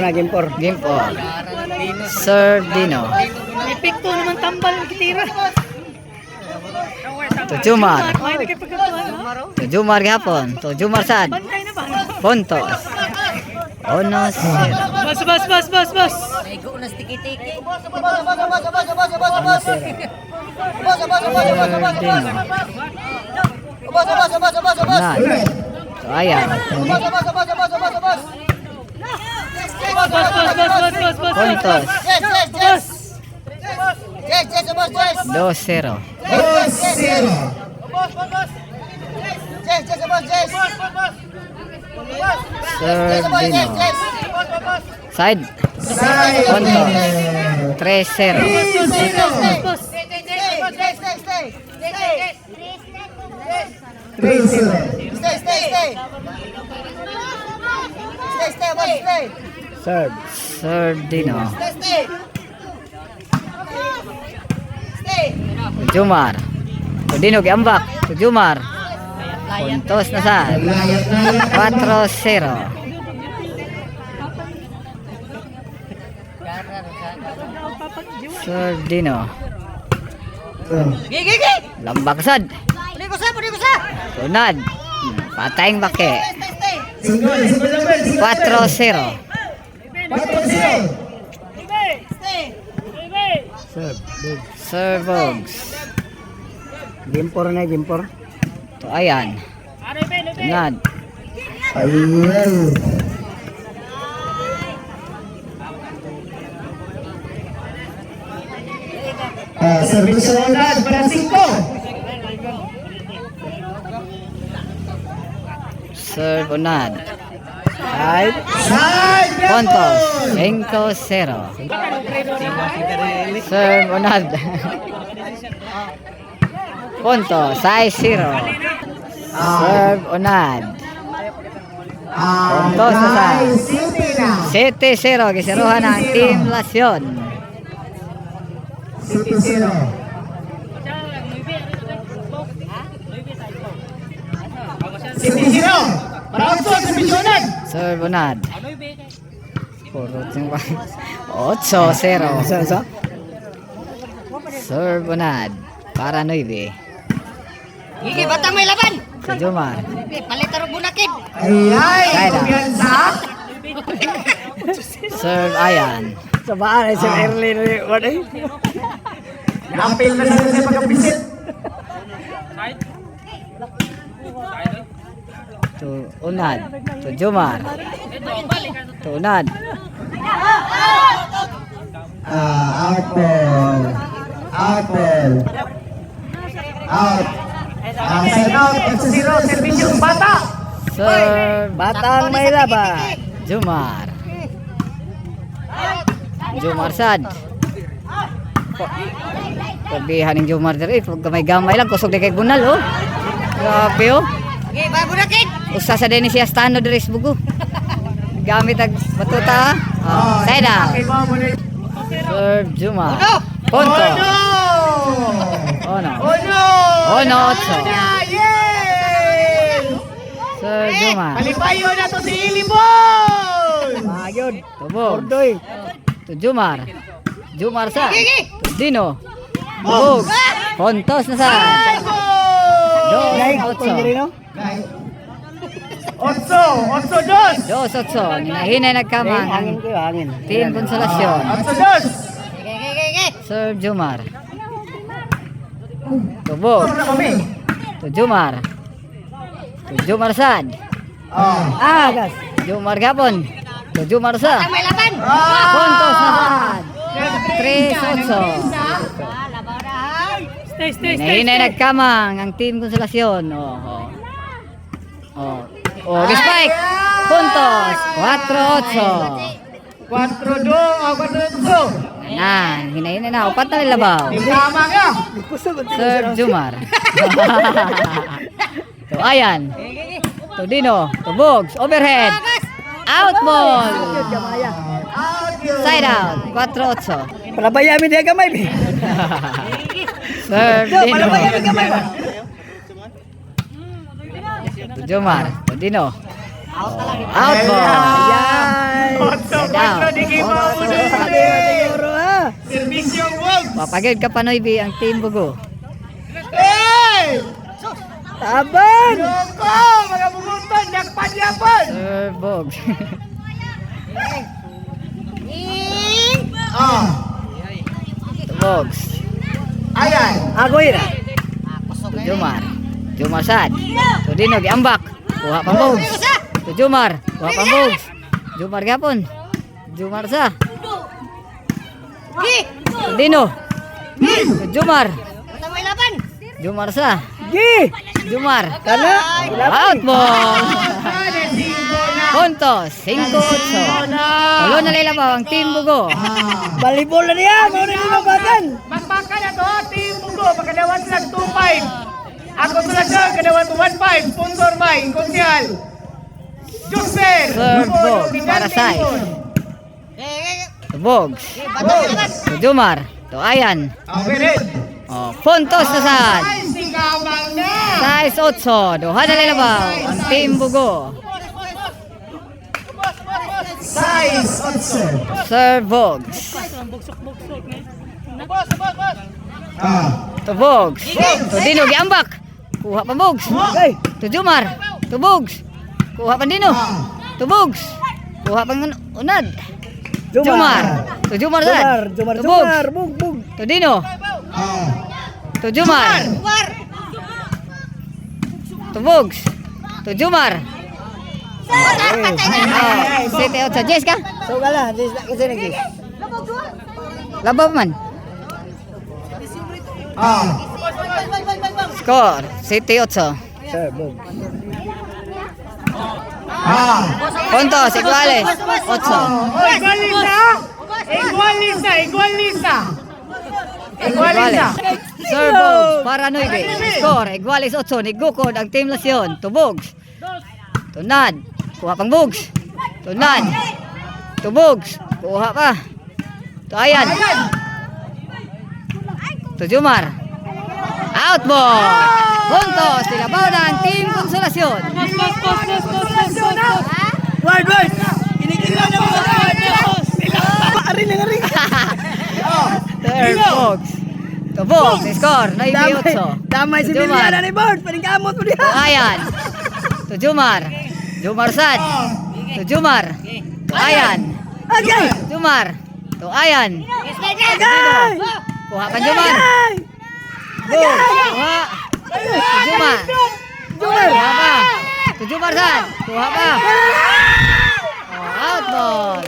na, game 4. Game 4. Serve Dino. Epekto naman tambal ng kitira. To Jumar. May nakipagkatuan. To Jumar gihapon. To Jumar sad. Bantay na ba? Puntos. Onos. Bas. So ayan. Puntos. 2-0. Serve Dino. Side. Puntos. 3-0. Serve Dino. Jumar. To Dino giambak. To Jumar. Puntos na sa 4-0. Serve Dino. Lambak sad. Tunad. Patayang bake. 4-0. Serve Bogs. Game 4 na, game 4. To ayan. Tunad. Service unad para 5. Serve Unad. Side. Puntos. 5-0. Serve Unad. Puntos. 6-0. Serve Unad. Puntos na sa 7-0. Gisiruhan ang Team Lasyon. 7-0. Para 8 service unad. Serve Unad. 8-0. Serve Unad. Para 9. Gigi, batang may laban. Sa Jumar. Palitar bunakid. Kaya na. Kumpiyansa. Serve Ayan. Sa baan ay sa early na what ay? Napil na sila sa pagkapisit. To Unad. To Jumar. To Unad. Out ball. Out. Side out. 8-0. Service yung bata. Serve Batang may laban. Jumar. Jumar sad. Pagbihan ng Jumar diri, pag gamay-gamay lang kusog di kay Gunal oh. Grabe oh. Gigi, ba bunakid. Usa sa din siya stano diri sa bugo. Gamit ag batuta. Oh, side out. Serve Jumar. Punto. Oh no. Oh no, 8. Serve Jumar. Palipayo na to si Ilibon. Magyod. Tubog. Ordoy. To Jumar. Jumar sa. To Dino. Tubog. Puntos na sa. Nay, ko diri no? 8-2. 2-8. Hinahinay nagkamang ang Hangin ko, hangin. Team Konsolasyon. 8-2. Serve Jumar. Tubog. To Jumar. To Jumar sad. Gas. Jumar gapon. To Jumar sa. May laban. Puntos na sad. 3-8. Stay. Hinahinay nagkamang ang Team Konsolasyon. Oh, spike. Puntos. 4-8. 4-2. Nan, hinahinay na. Upat na nilabaw. Tama ka. Serve Jumar. To Ayan. To Dino. To Bogs. Overhead. Out ball. Side out. 4-8. Palabayami dia gamay bi. Serve Dino. Palabayami gamay ba? To Jumar. To Dino. Out ball. Yan. Siguro ha. Servisyong wag. Papagod ka pa Noy B ang Team Bugo. Hey! Taban. Loko! Mga bumunton! Yakpan-yapan! Serve Bogs. Ah! Bogs. Ayan! Aguira. Jumar. Jumar sad. To Dino giambak. Kuha pang Bogs. To Jumar. Kuha pang Bogs. Jumar gapon. Jumar sa. To Dino. To Jumar. Bata may laban. Jumar sa. Gi. Jumar. Kana. Out ball. Puntos. 5-8. Tulo na nila ba ang Team Bugo? Balibol na niya. Mau na nila bagan. Magpaka na to, Team Bugo, pagkadawan sila 2-5. Ako sila siya, kadawan 1-5. Sponsor by, Konsyal. Juxer! Third Bogs para size. To Bogs. Bata may laban. To Jumar. To Ayan. Okay, red. Oh, puntos na sad. Ay, singabang na! Size 8. Duha na nila ba ang Team Bugo? Size 8. Serve Bogs. Ah. To Bogs. To Dino giambak. Kuha pa Bogs. Okay. To Jumar. To Bogs. Kuha pa Dino. To Bogs. Kuha pa unad. Jumar. To Jumar sad. Jumar. To Bogs. Jumar. Bug. Bug. To Dino. Ah. To Jumar. War. To Bogs. To Jumar. Patay na. Oh, 7-8 Jess ka? So gala. Dis na kasi nagis. Labaw man. Ah. Score 7-8. Sir, bug. Ah. Puntos iguales 8. Oh, igualisa! Igualisa! Igualisa! Igualisa! Serve Bogs para 9. Score iguales 8. Nigukod ang Team Lasyon. To Bogs. To Nad. Kuha pang Bogs. To Nad. To Bogs. Kuha pa. To Ayan. To Jumar. Out ball. Puntos. Nilabaw na ang Team Konsolasyon. Wait, wait. Kinikila na mo. Ari na rin. Third Bogs. To Bogs. Score 9-8. Damay si Jumar. Biliana ni Bord. Panigamot mo diha. To Ayan. To Jumar. Jumar sad. To Jumar. To Ayan. Okay. Jumar. To Ayan. Okay. Kuha pa Jumar. Okay. Boom. Kuha. To Jumar. Jumar. Kuha pa. To Jumar sad. Kuha pa. Oh, out ball.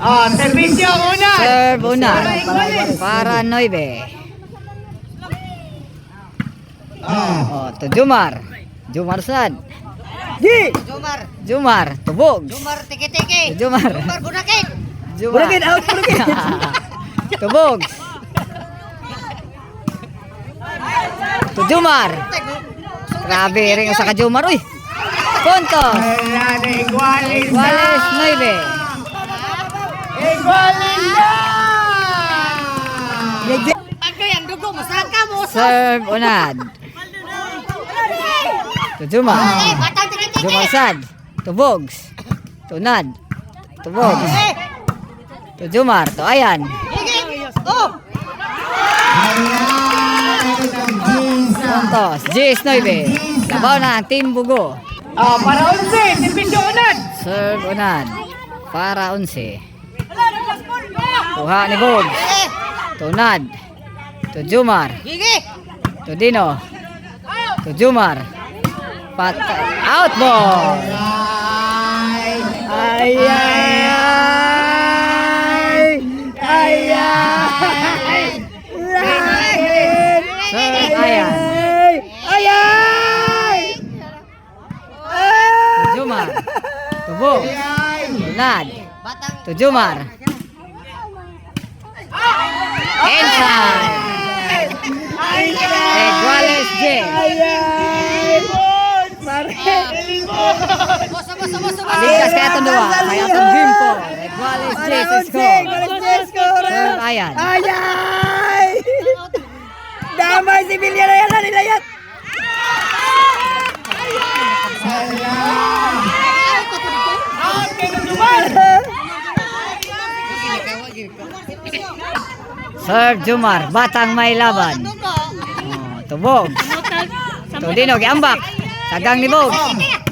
Ah, servisyo una! Serve una. Para 9. Ah. Oh, to Jumar. Jumar sad. Gi. Jumar. Jumar. To Bogs. Jumar tiki-tiki. To Jumar. Jumar bunakit. Jumar. Buragin out. Buragin. To Bogs. To Jumar. Grabe rin sa ka-Jumar. Uy. Puntos. Ayan, igualisa! Iguales 9. Igualisa! Pagka yung dugo, masaka mo. Serve unad. To Jumar. Batang tiki-tiki. Jumar sad. To Bogs. To Nad. To Bogs. To Jumar. To Ayan. Higit. Oh. Puntos. Jis 9. Labaw na ang Team Bugo. Ah, para 11, servisyo unad! Serve unad. Para 11. Kuha ni Bogs. To Nad. To Jumar. Higit. To Dino. To Jumar. Out ball. Ay, ay, ay. Ay, ay. Serve Ayan. Ay, ay. To Jumar. To Bogs. To Nad. Batang. To Jumar. Inside. Iguales J. Ay, ay. Pare. Bosa, bosa, bosa, bosa. Ligas kaya itong dua. Kaya itong Gimpo. Iguales J sa score. Serve Ayan. Ay, ay. Damay si Biliana yan. Nilayat. Serve Jumar, batang may laban. To Bogs. To Dinog, iambak. Sagang ni Bogs.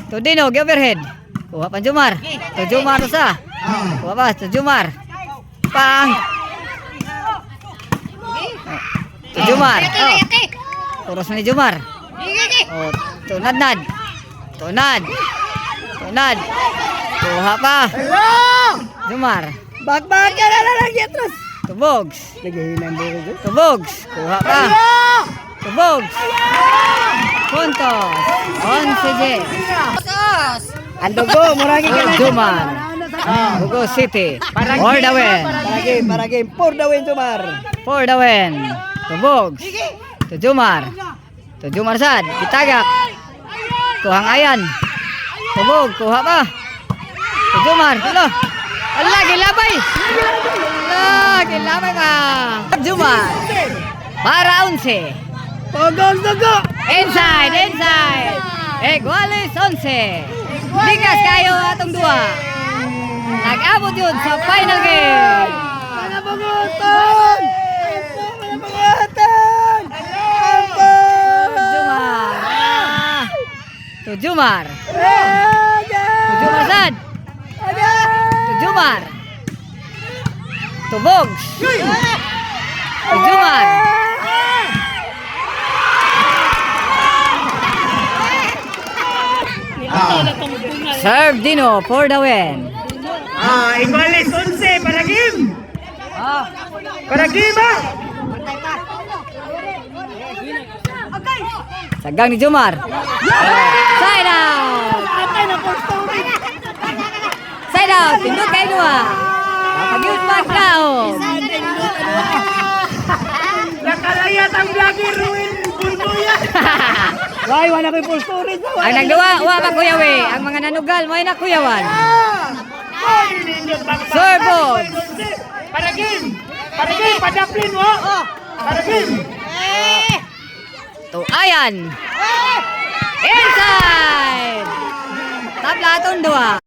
To Dinog, overhead. Kuha pa Jumar. To Jumar sa. Kuha pa, to Jumar. Pang. To Jumar. Kuros ni Jumar. Oh, to Nadnad. To Nad. To Nad. Kuha pa. Jumar. Bagbag ka na lang yan, Tros. To Bogs. Naghihilang buko. To Bogs. Kuha pa. To Bogs. Puntos. 11 Ang dugo, muragi ka na. Jumar. Bugo City. For the win. Para game. For the win, Jumar. For the win. To Bogs. To Jumar. To Jumar sad. Kitagak. Kuhang ayan. To Bogs. Kuha pa. To Jumar. Tulo. Allah, gilabay. Allah, gilabay ka. Jumar. Para 11. Pogong dugo. Inside. Igualis 11. Ligas kayo atong dua. Nag-abot yun sa final game. Panabangutan! Panabangutan! Jumar. To Jumar. To Jumar sad. To Jumar. To Bogs. To Jumar. Serve Dino for the win. Iguales 11 para game. Para game Sagang ni Jumar. Side out. Side out. Pindot kay dua. Pag-yun background. Nakalayat ang vlogger Ruin Bulbuya. Why, wala ko yung full storage. Ang nagduwa, wa pa kuyawi. Ang mga nanugal, may nakuyawan. Serve. Para game. Padaplin mo. Para game. To Ayan. Inside. Tabla atong dua.